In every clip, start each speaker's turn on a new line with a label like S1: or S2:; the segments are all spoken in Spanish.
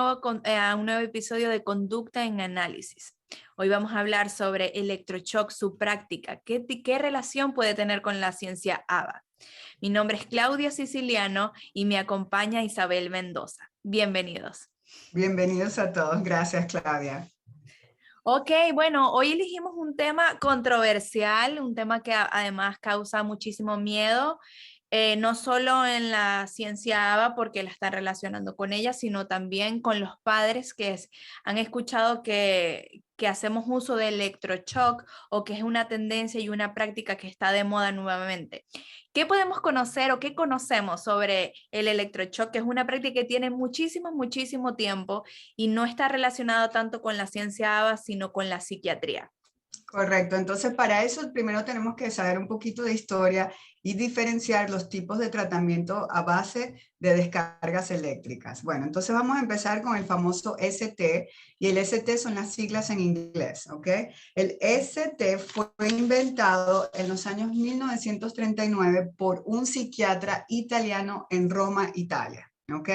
S1: a un nuevo episodio de Conducta en Análisis. Hoy vamos a hablar sobre electroshock, su práctica. ¿Qué relación puede tener con la ciencia ABA? Mi nombre es Claudia Siciliano y me acompaña Isabel Mendoza. Bienvenidos.
S2: Bienvenidos a todos. Gracias, Claudia.
S1: Ok, bueno, hoy elegimos un tema controversial, un tema que además causa muchísimo miedo, no solo en la ciencia ABA porque la están relacionando con ella, sino también con los padres que han escuchado que hacemos uso de electroshock o que es una tendencia y una práctica que está de moda nuevamente. ¿Qué podemos conocer o qué conocemos sobre el electroshock? Que es una práctica que tiene muchísimo tiempo y no está relacionado tanto con la ciencia ABA, sino con la psiquiatría.
S2: Correcto. Entonces, para eso primero tenemos que saber un poquito de historia y diferenciar los tipos de tratamiento a base de descargas eléctricas. Bueno, entonces vamos a empezar con el famoso ST, y el ST son las siglas en inglés, ¿ok? El ST fue inventado en los años 1939 por un psiquiatra italiano en Roma, Italia, ¿ok?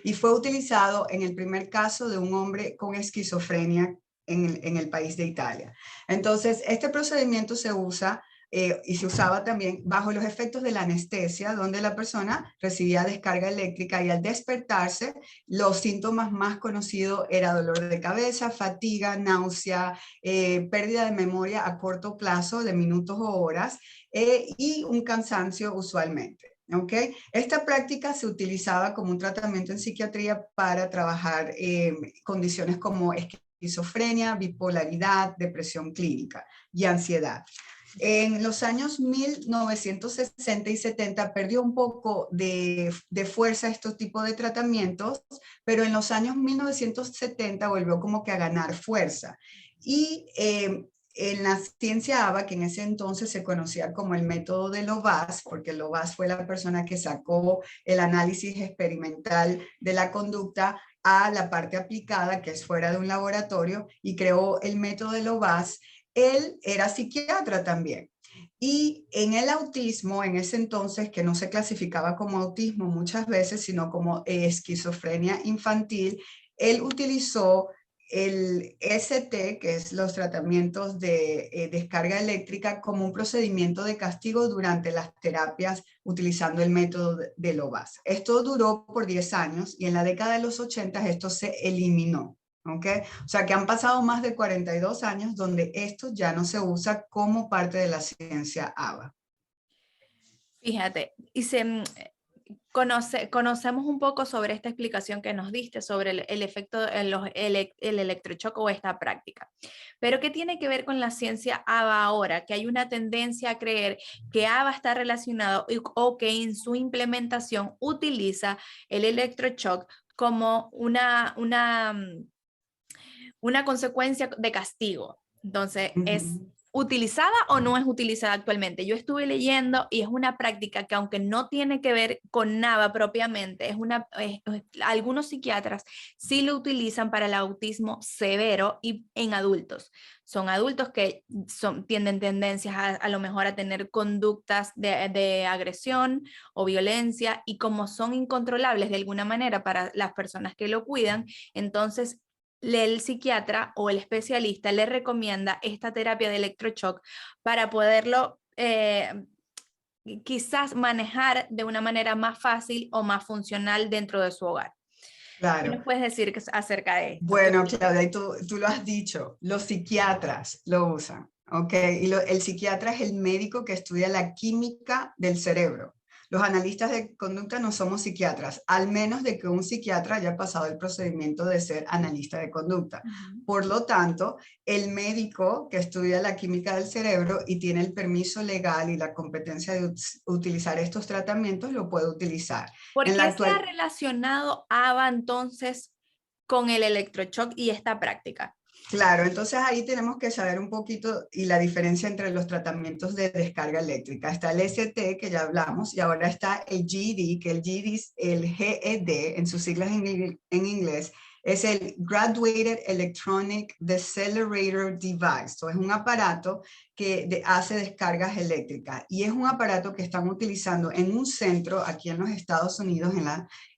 S2: Y fue utilizado en el primer caso de un hombre con esquizofrenia en el país de Italia. Entonces, este procedimiento se usa y se usaba también bajo los efectos de la anestesia, donde la persona recibía descarga eléctrica y al despertarse, los síntomas más conocidos era dolor de cabeza, fatiga, náusea, pérdida de memoria a corto plazo de minutos o horas y un cansancio usualmente. ¿Okay? Esta práctica se utilizaba como un tratamiento en psiquiatría para trabajar condiciones como esquizofrenia, bipolaridad, depresión clínica y ansiedad. En los años 1960 y 70 perdió un poco de fuerza estos tipos de tratamientos, pero en los años 1970 volvió como que a ganar fuerza. Y en la ciencia ABA, que en ese entonces se conocía como el método de Lovász, porque Lovász fue la persona que sacó el análisis experimental de la conducta a la parte aplicada, que es fuera de un laboratorio, y creó el método de Lovász. Él era psiquiatra también. Y en el autismo, en ese entonces, que no se clasificaba como autismo muchas veces, sino como esquizofrenia infantil, él utilizó el ST, que es los tratamientos de descarga eléctrica, como un procedimiento de castigo durante las terapias utilizando el método de Lovász. Esto duró por 10 años y en la década de los 80 esto se eliminó. ¿Okay? O sea que han pasado más de 42 años donde esto ya no se usa como parte de la ciencia ABA.
S1: Fíjate, conocemos un poco sobre esta explicación que nos diste sobre el efecto, el electroshock o esta práctica. Pero ¿qué tiene que ver con la ciencia ABA ahora? Que hay una tendencia a creer que ABA está relacionado o que en su implementación utiliza el electroshock como una consecuencia de castigo. Entonces, ¿es utilizada o no es utilizada actualmente? Yo estuve leyendo y es una práctica que aunque no tiene que ver con nada propiamente, algunos psiquiatras sí lo utilizan para el autismo severo y en adultos. Son adultos que tienen tendencias a lo mejor a tener conductas de agresión o violencia y como son incontrolables de alguna manera para las personas que lo cuidan, entonces el psiquiatra o el especialista le recomienda esta terapia de electroshock para poderlo quizás manejar de una manera más fácil o más funcional dentro de su hogar. ¿Qué
S2: Claro.
S1: nos puedes decir acerca de esto?
S2: Bueno, Claudia, y tú lo has dicho, los psiquiatras lo usan, ¿ok? Y el psiquiatra es el médico que estudia la química del cerebro. Los analistas de conducta no somos psiquiatras, al menos de que un psiquiatra haya pasado el procedimiento de ser analista de conducta. Por lo tanto, el médico que estudia la química del cerebro y tiene el permiso legal y la competencia de utilizar estos tratamientos lo puede utilizar.
S1: ¿Por
S2: En la
S1: qué se ha
S2: actual,
S1: relacionado ABA entonces con el electroshock y esta práctica?
S2: Claro, entonces ahí tenemos que saber un poquito y la diferencia entre los tratamientos de descarga eléctrica. Está el ST, que ya hablamos, y ahora está el GED, que el GED, el GED en sus siglas en inglés, es el Graduated Electronic Decelerator Device. Es un aparato que hace descargas eléctricas y es un aparato que están utilizando en un centro aquí en los Estados Unidos,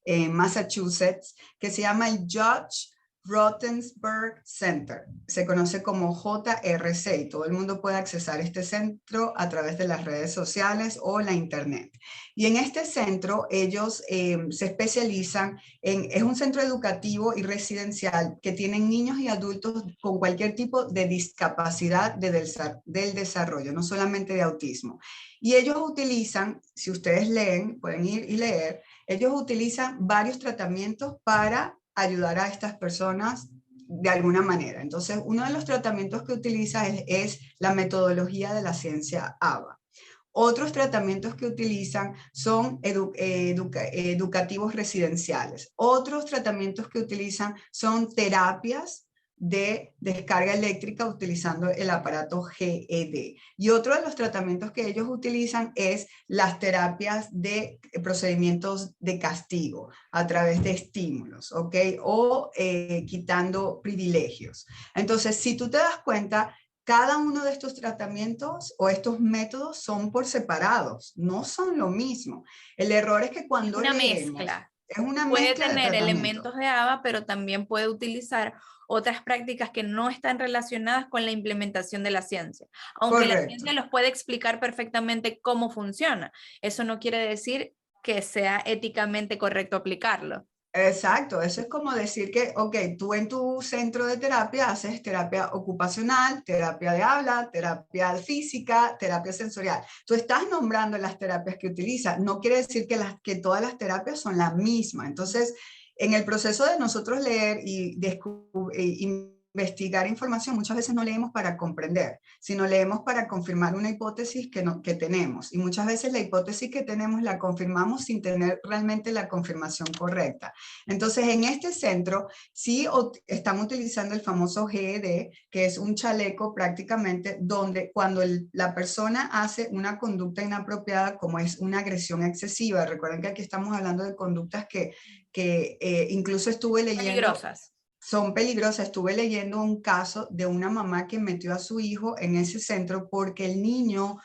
S2: en Massachusetts, que se llama el Judge Rotensberg Center. Se conoce como JRC y todo el mundo puede accesar este centro a través de las redes sociales o la internet. Y en este centro ellos se especializan es un centro educativo y residencial que tienen niños y adultos con cualquier tipo de discapacidad del desarrollo, no solamente de autismo. Y ellos utilizan, si ustedes leen, pueden ir y leer, ellos utilizan varios tratamientos para ayudar a estas personas de alguna manera. Entonces, uno de los tratamientos que utiliza es la metodología de la ciencia ABA. Otros tratamientos que utilizan son educativos residenciales. Otros tratamientos que utilizan son terapias de descarga eléctrica utilizando el aparato GED. Y otro de los tratamientos que ellos utilizan es las terapias de procedimientos de castigo a través de estímulos, ¿ok? O quitando privilegios. Entonces, si tú te das cuenta, cada uno de estos tratamientos o estos métodos son por separados, no son lo mismo. El error es que cuando
S1: Una
S2: leemos,
S1: mezcla.
S2: es una
S1: Puede
S2: mezcla de
S1: tener
S2: tratamientos.
S1: elementos de ABA, pero también puede utilizar otras prácticas que no están relacionadas con la implementación de la ciencia. Aunque la
S2: Correcto.
S1: ciencia los puede explicar perfectamente cómo funciona, eso no quiere decir que sea éticamente correcto aplicarlo.
S2: Exacto, eso es como decir que, ok, tú en tu centro de terapia haces terapia ocupacional, terapia de habla, terapia física, terapia sensorial. Tú estás nombrando las terapias que utilizas, no quiere decir que todas las terapias son la misma. Entonces, en el proceso de nosotros leer y investigar información, muchas veces no leemos para comprender, sino leemos para confirmar una hipótesis que tenemos. Y muchas veces la hipótesis que tenemos la confirmamos sin tener realmente la confirmación correcta. Entonces, en este centro sí están utilizando el famoso GED, que es un chaleco prácticamente donde cuando la persona hace una conducta inapropiada, como es una agresión excesiva, recuerden que aquí estamos hablando de conductas que incluso estuve leyendo.
S1: Peligrosas.
S2: Son peligrosas. Estuve leyendo un caso de una mamá que metió a su hijo en ese centro porque el niño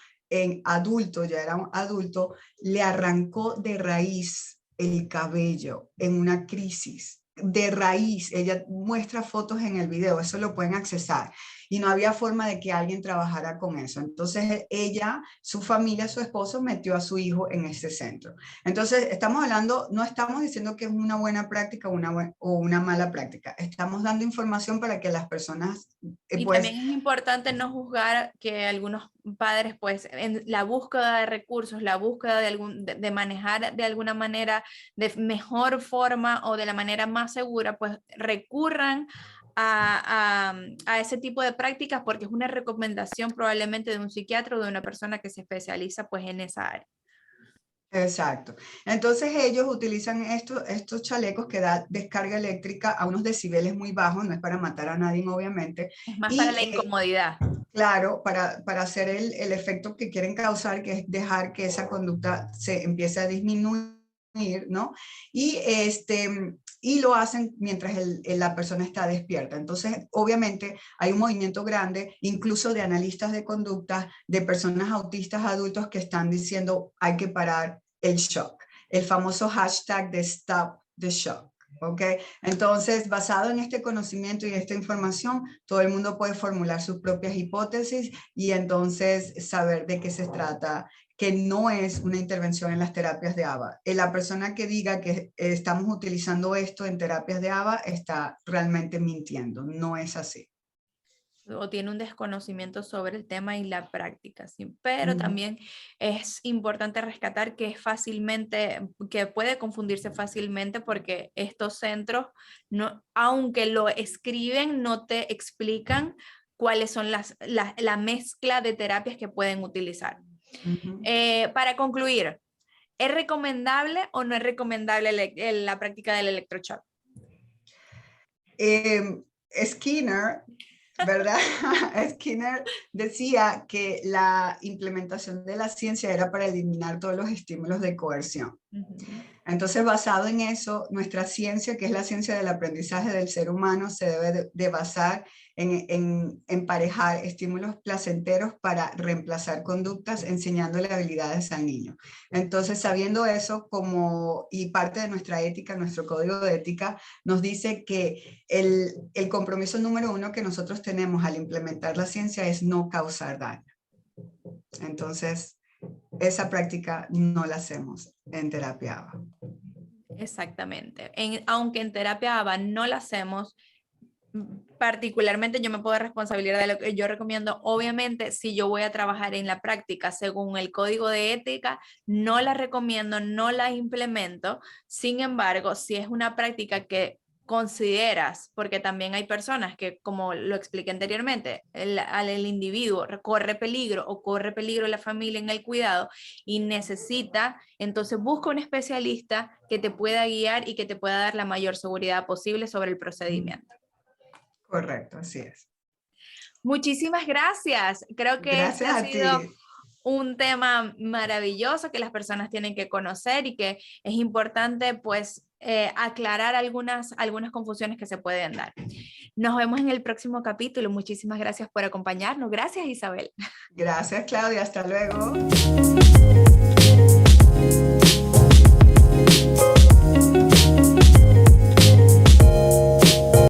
S2: adulto, ya era un adulto, le arrancó de raíz el cabello en una crisis. De raíz, ella muestra fotos en el video, eso lo pueden accesar. Y no había forma de que alguien trabajara con eso. Entonces ella, su familia, su esposo metió a su hijo en ese centro. Entonces estamos hablando, no estamos diciendo que es una buena práctica o una mala práctica. Estamos dando información para que las personas
S1: Y
S2: pues,
S1: también es importante no juzgar que algunos padres, pues, en la búsqueda de recursos, la búsqueda de manejar de alguna manera, de mejor forma o de la manera más segura, pues recurran a ese tipo de prácticas porque es una recomendación probablemente de un psiquiatra o de una persona que se especializa pues en esa área.
S2: exacto. Entonces ellos utilizan estos chalecos que da descarga eléctrica a unos decibeles muy bajos, no es para matar a nadie obviamente,
S1: Es más para
S2: y
S1: la incomodidad.
S2: claro, para hacer el efecto que quieren causar, que es dejar que esa conducta se empiece a disminuir, ¿no? Y lo hacen mientras la persona está despierta. Entonces, obviamente, hay un movimiento grande, incluso de analistas de conducta, de personas autistas adultos que están diciendo hay que parar el shock. El famoso hashtag de Stop the Shock. ¿Ok? Entonces, basado en este conocimiento y esta información, todo el mundo puede formular sus propias hipótesis y entonces saber de qué se trata, que no es una intervención en las terapias de ABA. La persona que diga que estamos utilizando esto en terapias de ABA está realmente mintiendo, no es así.
S1: O tiene un desconocimiento sobre el tema y la práctica, ¿sí? Pero también es importante rescatar que es fácilmente, que puede confundirse fácilmente porque estos centros, no, aunque lo escriben, no te explican cuáles son la mezcla de terapias que pueden utilizar. Para concluir, ¿es recomendable o no es recomendable la práctica del electroshock?
S2: Skinner, ¿verdad? Skinner decía que la implementación de la ciencia era para eliminar todos los estímulos de coerción. Entonces, basado en eso, nuestra ciencia, que es la ciencia del aprendizaje del ser humano, se debe de basar en emparejar estímulos placenteros para reemplazar conductas, enseñándole habilidades al niño. Entonces, sabiendo eso, y parte de nuestra ética, nuestro código de ética, nos dice que el compromiso número 1 que nosotros tenemos al implementar la ciencia es no causar daño. Entonces, esa práctica no la hacemos en terapia ABA.
S1: Exactamente. Aunque en terapia ABA no la hacemos, particularmente yo me puedo responsabilizar de lo que yo recomiendo. Obviamente, si yo voy a trabajar en la práctica según el código de ética, no la recomiendo, no la implemento. Sin embargo, si es una práctica que consideras, porque también hay personas que, como lo expliqué anteriormente, el individuo corre peligro o corre peligro la familia en el cuidado y necesita, entonces busca un especialista que te pueda guiar y que te pueda dar la mayor seguridad posible sobre el procedimiento.
S2: Correcto, así es.
S1: Muchísimas gracias. Creo que este
S2: Gracias
S1: ha
S2: a
S1: sido
S2: ti.
S1: un tema maravilloso que las personas tienen que conocer y que es importante pues aclarar algunas confusiones que se pueden dar. Nos vemos en el próximo capítulo. Muchísimas gracias por acompañarnos. Gracias, Isabel.
S2: Gracias, Claudia. Hasta luego.